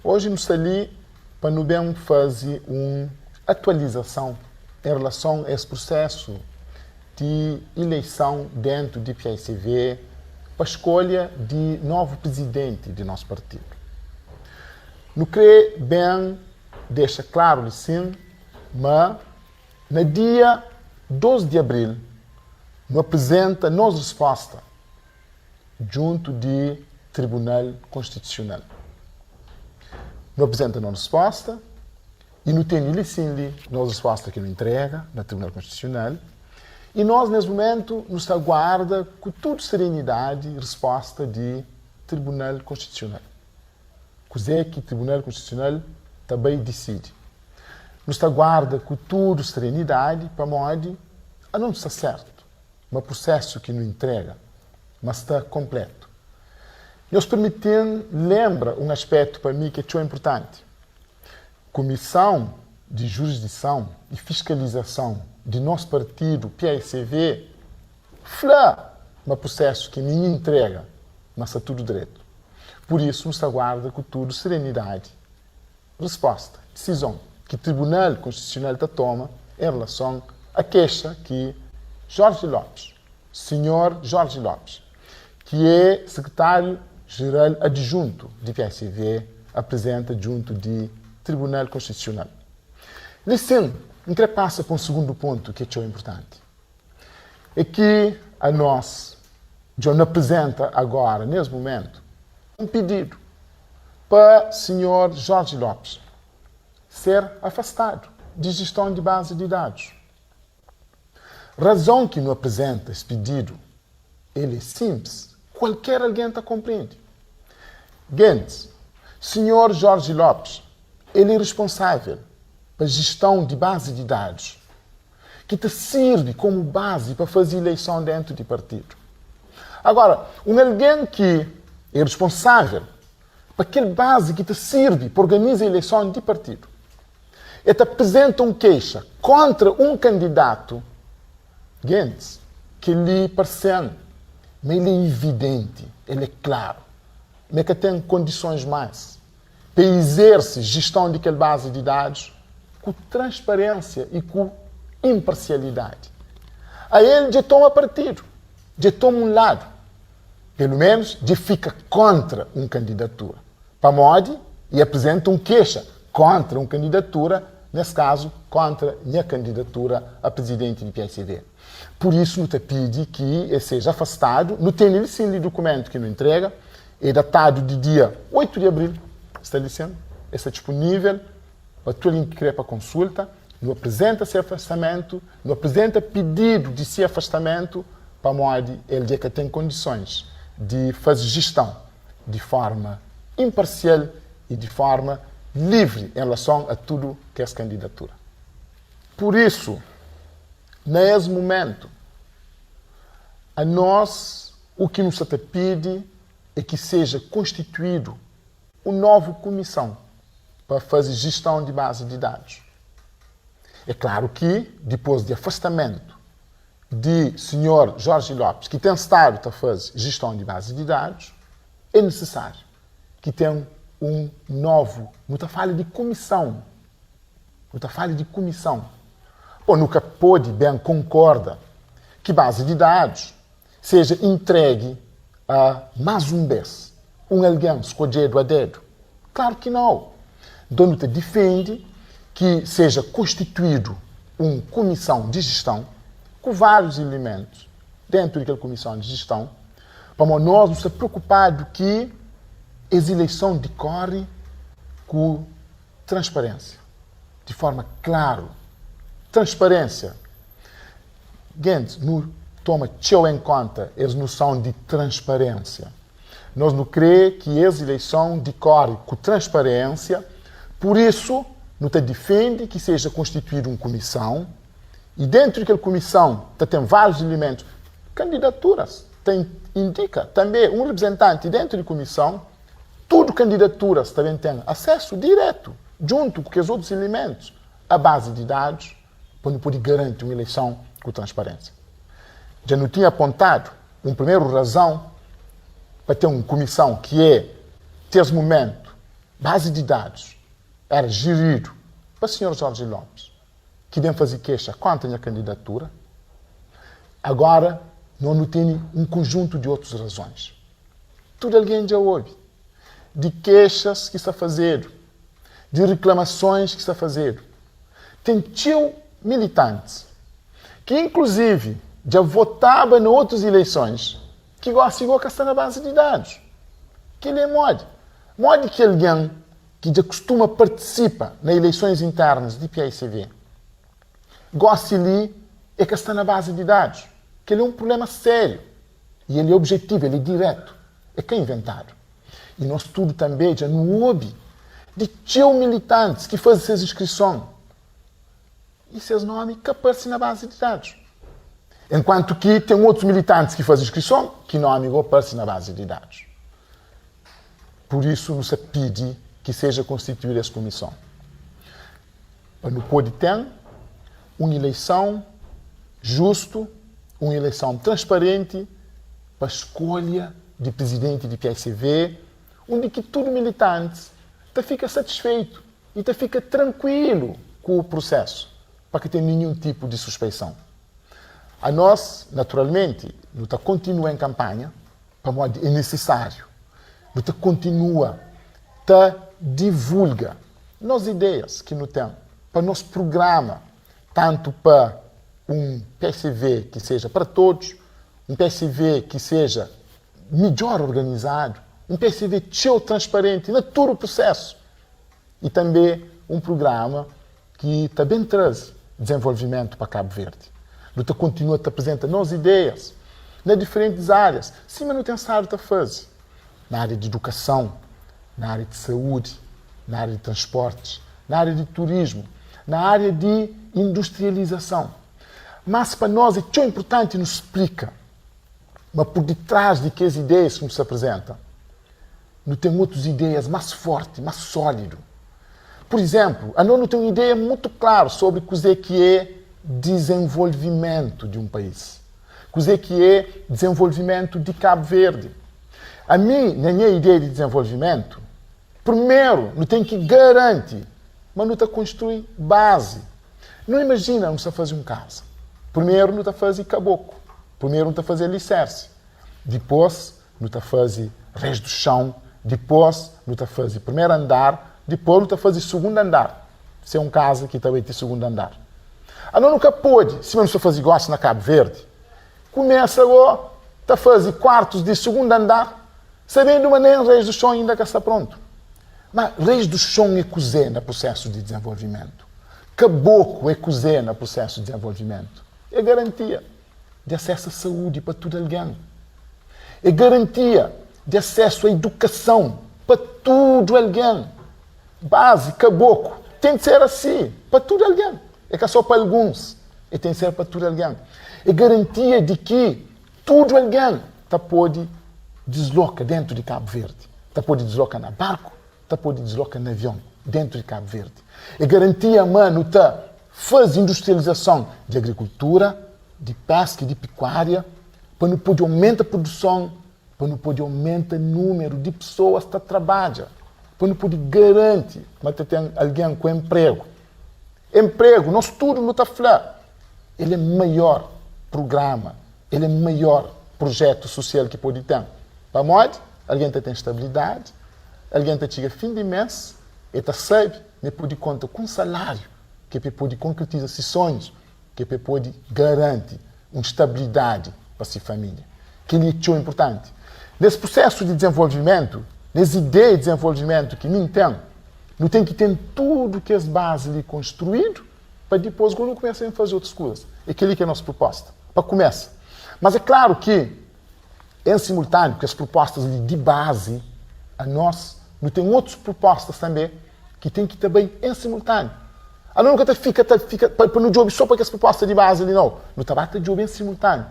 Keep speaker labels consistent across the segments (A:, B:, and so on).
A: Hoje nos ali para no bem fazer uma atualização em relação a esse processo de eleição dentro do PICV para a escolha de novo presidente de nosso partido. No creio bem deixa claro sim, mas no dia 12 de abril nos apresenta nossa resposta junto do Tribunal Constitucional. Nos apresenta nossa resposta e não tem sim nossa resposta que nos entrega no Tribunal Constitucional. E nós, nesse momento, nos aguarda com toda serenidade a resposta do Tribunal Constitucional. Coisa que o Tribunal Constitucional também decide. Nos aguarda com toda serenidade para modo a não estar certo, mas o processo que nos entrega, mas está completo. Nos permitindo, lembra um aspecto para mim que é muito importante. Comissão de Jurisdição e Fiscalização de nosso partido, PICV, fala no processo que me entrega, mas está tudo direito. Por isso, nos aguarda com tudo serenidade. Resposta, decisão que o Tribunal Constitucional toma em relação à queixa que Jorge Lopes, senhor Jorge Lopes, que é secretário-geral adjunto do PICV, apresenta junto do Tribunal Constitucional. Listen, passa para um segundo ponto que é muito importante. É que a nós, já nos apresenta agora, nesse momento, um pedido para o senhor Jorge Lopes ser afastado de gestão de base de dados. Razão que nos apresenta esse pedido, ele é simples, qualquer alguém está compreende. Gente, senhor Jorge Lopes, ele é responsável para a gestão de base de dados, que te serve como base para fazer eleição dentro do partido. Agora, alguém que é responsável para aquela base que te serve para organizar a eleição de partido, e te apresenta uma queixa contra um candidato, gente, que lhe parece, mas ele é evidente, ele é claro, mas que tem condições mais para exercer gestão daquela base de dados com transparência e com imparcialidade. A ele já toma partido, já toma um lado. Pelo menos já fica contra uma candidatura. Para modo, e apresenta uma queixa contra uma candidatura, nesse caso, contra a minha candidatura a presidente do PICV. Por isso, não te pede que ele seja afastado. Não tem esse documento que não entrega. É datado de dia 8 de abril. Está dizendo? Está disponível para todo mundo que quer para consulta. Não apresenta esse afastamento. Não apresenta pedido de esse afastamento para modo ele já que tem condições de fazer gestão de forma imparcial e de forma livre em relação a tudo que é essa candidatura. Por isso, nesse momento, a nós, o que nos pede é que seja constituído uma nova comissão para fazer gestão de base de dados. É claro que, depois de afastamento de senhor Jorge Lopes, que tem estado a fazer gestão de base de dados, é necessário que tenha um novo, muita falha de comissão. Muita falha de comissão. Ou nunca pode bem concorda que base de dados seja entregue a mais um vez, um alguém escolhido a dedo. Claro que não. Então, te defende que seja constituído uma comissão de gestão com vários elementos dentro daquela comissão de gestão, para nós nos preocupados que as eleições decorrem com transparência, de forma clara. Transparência. Gente, não toma em conta essa noção de transparência. Nós não cremos que as eleições decorrem com transparência, por isso, não te defende que seja constituída uma comissão, e dentro daquela comissão tem vários elementos. Candidaturas. Indica também um representante dentro da comissão. Tudo candidaturas também tem acesso direto, junto com os outros elementos, à base de dados, para poder garantir uma eleição com transparência. Já não tinha apontado uma primeira razão para ter uma comissão que é, nesse momento, base de dados era gerido para o senhor Jorge Lopes, que nem fazer queixa contra a candidatura, agora não tem um conjunto de outras razões. Tudo alguém já ouve. De queixas que está fazendo, de reclamações que está fazendo. Tem tio militantes que, inclusive, já votava em outras eleições, que gosta de estar na base de dados. Que ele é modo que alguém que já costuma participar nas eleições internas de PICV gosta ali é que está na base de dados. Que ele é um problema sério. E ele é objetivo, ele é direto. É que é inventado. E nós tudo também já não ouve de tio militantes que fazem essas inscrições. E seus nomes que aparecem na base de dados. Enquanto que tem outros militantes que fazem inscrição que não aparecem na base de dados. Por isso, nos pede que seja constituída essa comissão. Para não poder ter uma eleição justa, uma eleição transparente para a escolha de presidente de PICV, onde que todo militante fica satisfeito e fica tranquilo com o processo, para que tenha nenhum tipo de suspeição. A nós, naturalmente, nós continuamos em campanha, para modo é necessário. Nós continua a divulgar as ideias que nós temos, para nosso programa, tanto para um PSV que seja para todos, um PSV que seja melhor organizado, um PSV cheio transparente em todo o processo. E também um programa que também traz desenvolvimento para Cabo Verde. Luta continua a apresentar novas ideias nas diferentes áreas. Sim, mas não tem essa área a fazer. Na área de educação, na área de saúde, na área de transportes, na área de turismo, na área de industrialização. Mas para nós é tão importante nos explica, mas por detrás de que as ideias que nos apresentam, não tem outras ideias mais fortes, mais sólidas. Por exemplo, a nós não tem uma ideia muito clara sobre o que é desenvolvimento de um país. O que é desenvolvimento de Cabo Verde. A mim, na minha ideia de desenvolvimento, primeiro, não tem que garantir, mas não está construir base. Não imagina, não está fazer um casa. Primeiro, não está fazer caboclo. Primeiro, não está fazer alicerce. Depois, não está fazer resto do chão. Depois, não está fazer primeiro andar. Depois, não está fazer segundo andar. Se é um casa que também tem segundo andar. A não nunca pode, se não está fazer gosto na Cabo Verde, começa agora a fazer quartos de segundo andar, sabendo que nem reis do chão ainda que está pronto. Mas reis do chão é cozer no processo de desenvolvimento. Caboclo é cozer no processo de desenvolvimento. É garantia de acesso à saúde para todo alguém. É garantia de acesso à educação para todo alguém. Base, caboclo, tem de ser assim, para todo alguém. É que é só para alguns, e tem que ser para todo alguém. É garantia de que todo alguém pode deslocar dentro de Cabo Verde. Pode deslocar na barco, pode deslocar no avião, dentro de Cabo Verde. É garantia, mano, faz industrialização de agricultura, de pesca e de pecuária, para não poder aumentar a produção, para não poder aumentar o número de pessoas que trabalham, para não poder garantir, mas tem alguém com emprego. Emprego, nós tudo não está falando. Ele é o maior programa, ele é o maior projeto social que pode ter. Para modo, alguém tem estabilidade, alguém chega fim de mês, e sabe, ele pode contar com salário, que pode concretizar esses sonhos, que pode garantir uma estabilidade para sua família. Que é tão importante. Nesse processo de desenvolvimento, nas ideias de desenvolvimento que me tem, não tem que ter tudo que as bases ali construído, para depois, quando começar a fazer outras coisas. É aquilo que é a nossa proposta, para começar. Mas é claro que, em simultâneo, que as propostas ali de base, a nós, não tem outras propostas também, que tem que ir também em simultâneo. A não nunca fica para no job só para que as propostas de base ali, não. No trabalho job em simultâneo,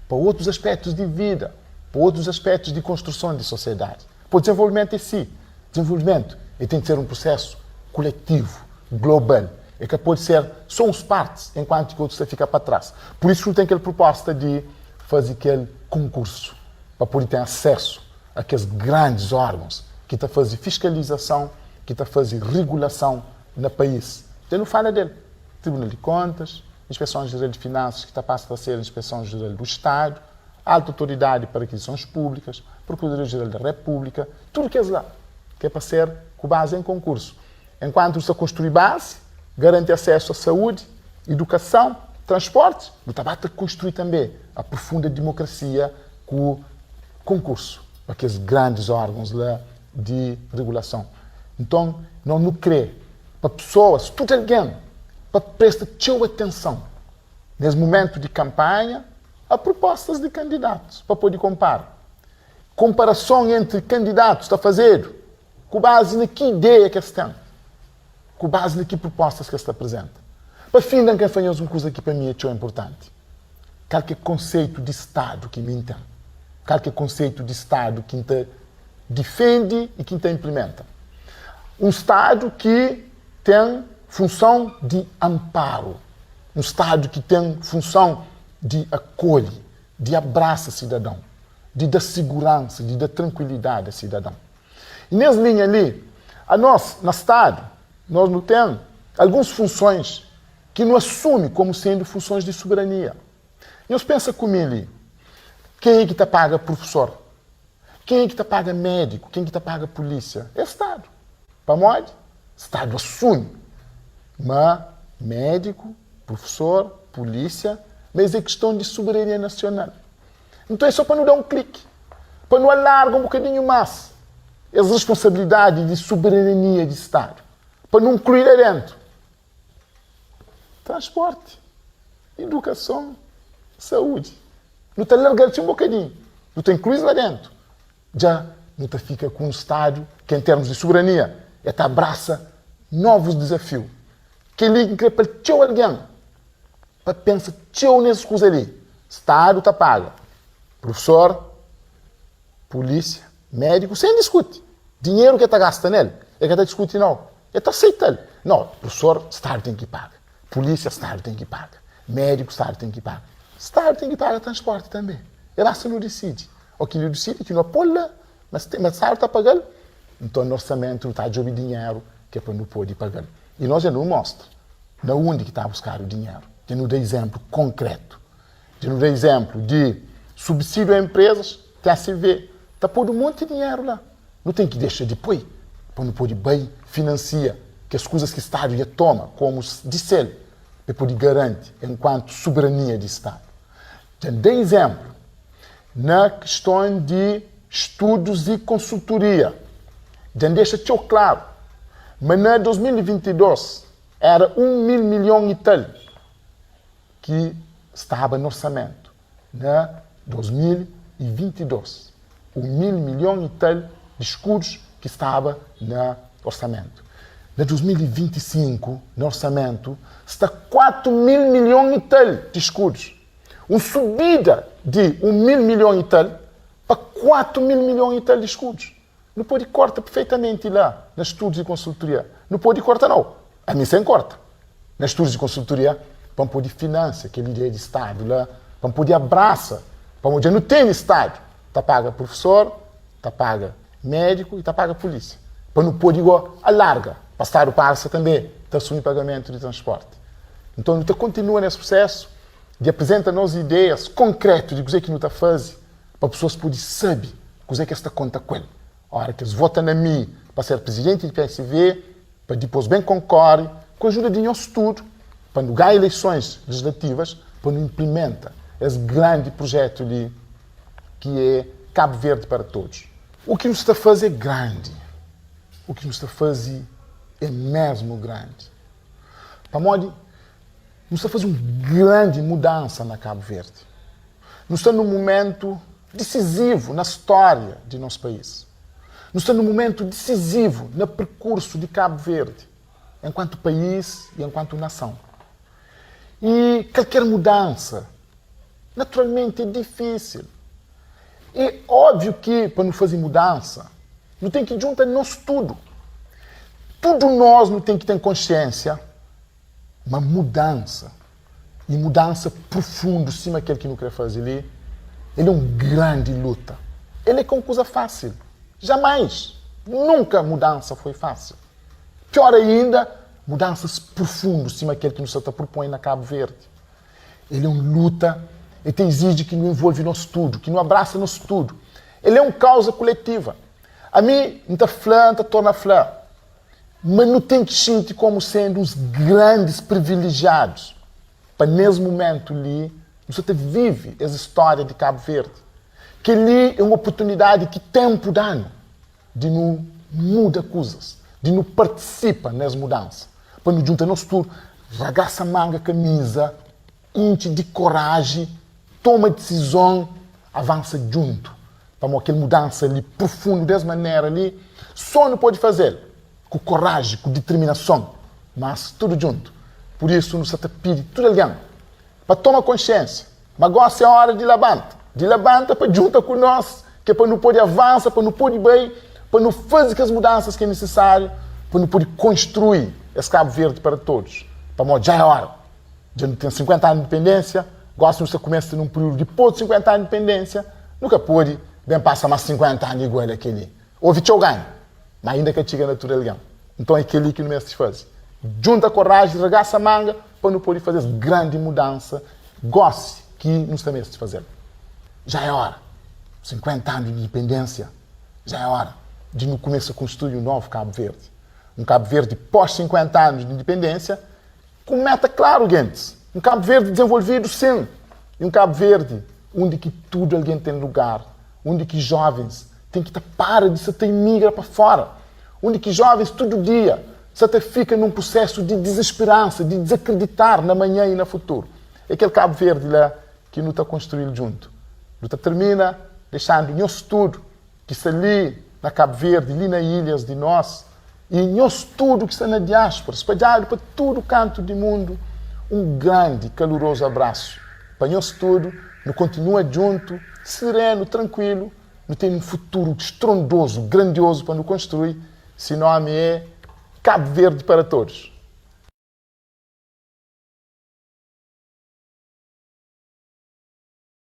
A: para outros aspectos de vida, para outros aspectos de construção de sociedade. Para o desenvolvimento em si. Desenvolvimento tem que ser um processo coletivo, global. É que pode ser só uns partes, enquanto que outros ficam para trás. Por isso não tem aquela proposta de fazer aquele concurso, para poder ter acesso àqueles grandes órgãos que estão a fazer fiscalização que está a fazer regulação no país. Já não fala dele. Tribunal de Contas, Inspeção Geral de Finanças, que está passando a ser a Inspeção Geral do Estado, Alta Autoridade para Aquisições Públicas, Procuradoria-Geral da República, tudo que é lá, que é para ser com base em concurso. Enquanto se construir base, garante acesso à saúde, educação, transporte, o trabalho tem que construir também a profunda democracia com o concurso, para aqueles grandes órgãos lá de regulação. Então, não queremos para pessoas, todo alguém, para prestar atenção, nesse momento de campanha, a propostas de candidatos, para poder comparar. Comparação entre candidatos está fazendo com base na que ideia que eles têm, com base na que propostas que eles apresentam. Para fim, não quero fazer uma coisa que para mim é muito importante. Qualquer conceito de Estado que me entende, qualquer conceito de Estado que te defende e que te implementa. Um Estado que tem função de amparo, um Estado que tem função de acolhe, de abraça cidadão, de dar segurança, de dar tranquilidade a cidadão. E nessa linha ali, a nós, no Estado, nós não temos algumas funções que não assume como sendo funções de soberania. E nós pensa comigo ali, quem é que te paga professor? Quem é que te paga médico? Quem é que te paga polícia? É o Estado. Para onde? O Estado assume. Mas médico, professor, polícia, mas é questão de soberania nacional. Então é só para não dar um clique, para não alargar um bocadinho mais as responsabilidades de soberania de Estado, para não incluir lá dentro transporte, educação, saúde. Não te alargar-te um bocadinho, não te incluir lá dentro. Já não te fica com um Estado que, em termos de soberania, te abraça novos desafios. Que ele quer para teu alguém, para pensar teu nessas coisas ali. Estado te paga. Professor, polícia, médico, sem discutir. Dinheiro que te gasta nele, é que te discute não. É te aceita ele. Não, professor, Estado tem que pagar. Polícia, Estado tem que pagar. Médico, Estado tem que pagar. Estado tem que pagar transporte também. Ela se não decide. O que ele decide, que não pode lá, mas o Estado está pagando. Então, no orçamento não está de dinheiro que é para não poder pagar. E nós já não mostra na onde que está a buscar o dinheiro. Já não dá exemplo concreto. Já não dá exemplo de subsídio a empresas, TSV. Está pondo um monte de dinheiro lá. Não tem que deixar de pôr. Para não poder bem financia que as coisas que o Estado já toma, como disse ele, para poder garantir enquanto soberania de Estado. Já dá exemplo na questão de estudos e consultoria. Já deixa tão claro. Mas na 2022 era 1.000 milhões e tal que estava no orçamento. Na 2022, 1.000 milhões e tal de escudos que estava no orçamento. Na 2025, no orçamento, está 4.000 milhões e tal de escudos. Uma subida de 1.000 milhões e tal para 4.000 milhões e tal de escudos. Não pode cortar perfeitamente lá, nos estudos de consultoria. Não pode cortar, não. A mim sem corta. Nos estudos de consultoria, para poder financiar aquele ideia de Estado lá, para poder abraçar, para poder não ter Estado. Está paga professor, está paga médico e está paga polícia. Para não poder igual a larga. Passar o parça também, está assumindo pagamento de transporte. Então, não continua nesse processo de apresentar-nos ideias concretas de coisa que não está fazendo, para as pessoas poderem saber coisa que esta conta com ele. A hora que eles votam na mim para ser presidente do PSV, para depois bem concorre, com a ajuda de nós tudo, para não ganhar eleições legislativas, para não implementar esse grande projeto ali, que é Cabo Verde para todos. O que nos está a fazer é grande. O que nos está a fazer é mesmo grande. Para modo, nos está a fazer uma grande mudança na Cabo Verde. Nos está num momento decisivo na história de nosso país. Nos está num momento decisivo no percurso de Cabo Verde, enquanto país e enquanto nação. E qualquer mudança, naturalmente, é difícil. É óbvio que, para não fazer mudança, não tem que juntar nós tudo. Tudo nós não tem que ter consciência, uma mudança. E mudança profunda, cima daquele que não quer fazer ali, ele é uma grande luta. Ele é com coisa fácil. Jamais. Nunca mudança foi fácil. Pior ainda, mudanças profundas, cima daquele que nos está propõe na Cabo Verde. Ele é uma luta, ele te exige que não envolve nosso tudo, que não abraça nosso tudo. Ele é uma causa coletiva. A mim, não está flã, não torna flã. Mas não tem que sentir como sendo os grandes privilegiados. Para nesse momento ali, você vive essa história de Cabo Verde. Que ali é uma oportunidade que tempo dá de não mudar coisas, de não participar nessa mudança. Para não juntar nosso tudo, ragaça manga, camisa, enche de coragem, toma decisão, avança junto. Para aquela mudança ali profunda, dessa maneira ali, só não pode fazer com coragem, com determinação, mas tudo junto. Por isso, nos pede tudo alguém para tomar consciência. Mas agora é a hora de levantar. De levantar para juntar com nós, que é para não poder avançar, para não poder bem, para não fazer as mudanças que é necessário, para não poder construir esse Cabo Verde para todos. Para já é a hora. Já não tem 50 anos de independência, gosto de você começa num período depois de 50 anos de independência, nunca pode, bem passar mais 50 anos igual aquele. Houve teu ganho, mas ainda que chega natural. Então é aquele que não é se faz. Junta coragem, regaça a manga, para não poder fazer grande mudança, goste que não também se fazer. Já é hora. 50 anos de independência, já é hora de não começar a construir um novo Cabo Verde. Um Cabo Verde pós 50 anos de independência, com meta claro, gente. Um Cabo Verde desenvolvido, sim. E um Cabo Verde onde que tudo alguém tem lugar. Onde que jovens têm que parar de se ter migra para fora. Onde que jovens todo dia se até fica num processo de desesperança, de desacreditar na manhã e no futuro. É aquele Cabo Verde lá que não está construindo junto. Não está termina deixando nosso tudo que está ali na Cabo Verde, ali nas ilhas de nós, e nosso tudo que está na diáspora, espalhado para todo canto do mundo. Um grande, caloroso abraço para nós tudo. Não continua junto, sereno, tranquilo. Não tem um futuro estrondoso, grandioso para nos construir. Se nome é Cabo Verde para todos.